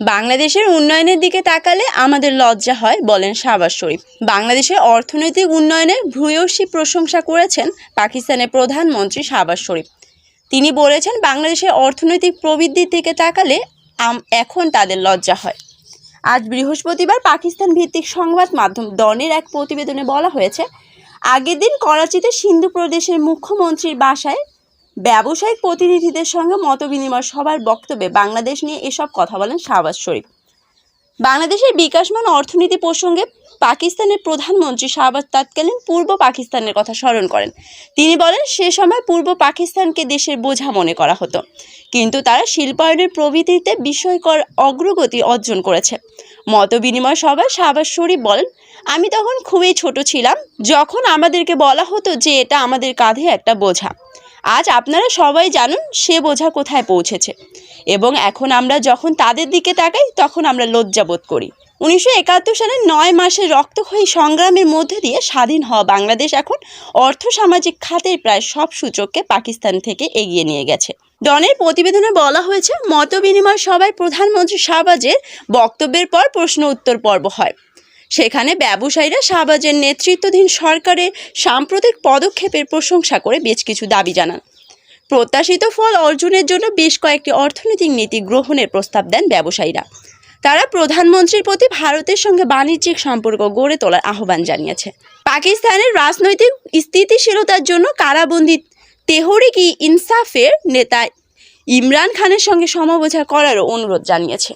বাংলাদেশের উন্নয়নের দিকে তাকালে আমাদের লজ্জা হয়, বলেন শাহবাজ শরীফ। বাংলাদেশের অর্থনৈতিক উন্নয়নের ভূয়সী প্রশংসা করেছেন পাকিস্তানের প্রধানমন্ত্রী শাহবাজ শরীফ। তিনি বলেছেন, বাংলাদেশের অর্থনৈতিক প্রবৃদ্ধির দিকে তাকালে এখন তাদের লজ্জা হয়। আজ বৃহস্পতিবার পাকিস্তান ভিত্তিক সংবাদ মাধ্যম ডনের এক প্রতিবেদনে বলা হয়েছে, আগের দিন করাচিতে সিন্ধু প্রদেশের মুখ্যমন্ত্রীর বাসায় ব্যবসায়িক প্রতিনিধিদের সঙ্গে মতবিনিময় সভার বক্তব্যে বাংলাদেশ নিয়ে এসব কথা বলেন শাহবাজ শরীফ। বাংলাদেশের বিকাশমান অর্থনীতি প্রসঙ্গে পাকিস্তানের প্রধানমন্ত্রী শাহবাজ তৎকালীন পূর্ব পাকিস্তানের কথা স্মরণ করেন। তিনি বলেন, সে সময় পূর্ব পাকিস্তানকে দেশের বোঝা মনে করা হতো, কিন্তু তারা শিল্পায়নের প্রবৃদ্ধিতে বিস্ময়কর অগ্রগতি অর্জন করেছে। মতবিনিময় সভায় শাহবাজ শরীফ বলেন, আমি তখন খুবই ছোট ছিলাম যখন আমাদেরকে বলা হতো যে এটা আমাদের কাঁধে একটা বোঝা। আজ আপনারা সবাই জানুন সে বোঝা কোথায় পৌঁছেছে, এবং এখন আমরা যখন তাদের দিকে তাকাই তখন আমরা লজ্জাবোধ করি। 1971 সালের 9 মাসের রক্তক্ষয়ী সংগ্রামের মধ্যে দিয়ে স্বাধীন হওয়া বাংলাদেশ এখন অর্থসামাজিক খাতের প্রায় সব সূচককে পাকিস্তান থেকে এগিয়ে নিয়ে গেছে। ডনের প্রতিবেদনে বলা হয়েছে, মতবিনিময় সভায় প্রধানমন্ত্রী শাহবাজের বক্তব্যের পর প্রশ্ন উত্তর পর্ব হয়। সেখানে ব্যবসায়ীরা শাহবাজের নেতৃত্বাধীন সরকারের সাম্প্রতিক পদক্ষেপের প্রশংসা করে বেশ কিছু দাবি জানান। প্রত্যাশিত ফল অর্জনের জন্য বেশ কয়েকটি অর্থনৈতিক নীতি গ্রহণের প্রস্তাব দেন ব্যবসায়ীরা। তারা প্রধানমন্ত্রীর প্রতি ভারতের সঙ্গে বাণিজ্যিক সম্পর্ক গড়ে তোলার আহ্বান জানিয়েছে। পাকিস্তানের রাজনৈতিক স্থিতিশীলতার জন্য কারাবন্দী তেহরিক-ই-ইনসাফের নেতা ইমরান খানের সঙ্গে সমঝোতা করারও অনুরোধ জানিয়েছে।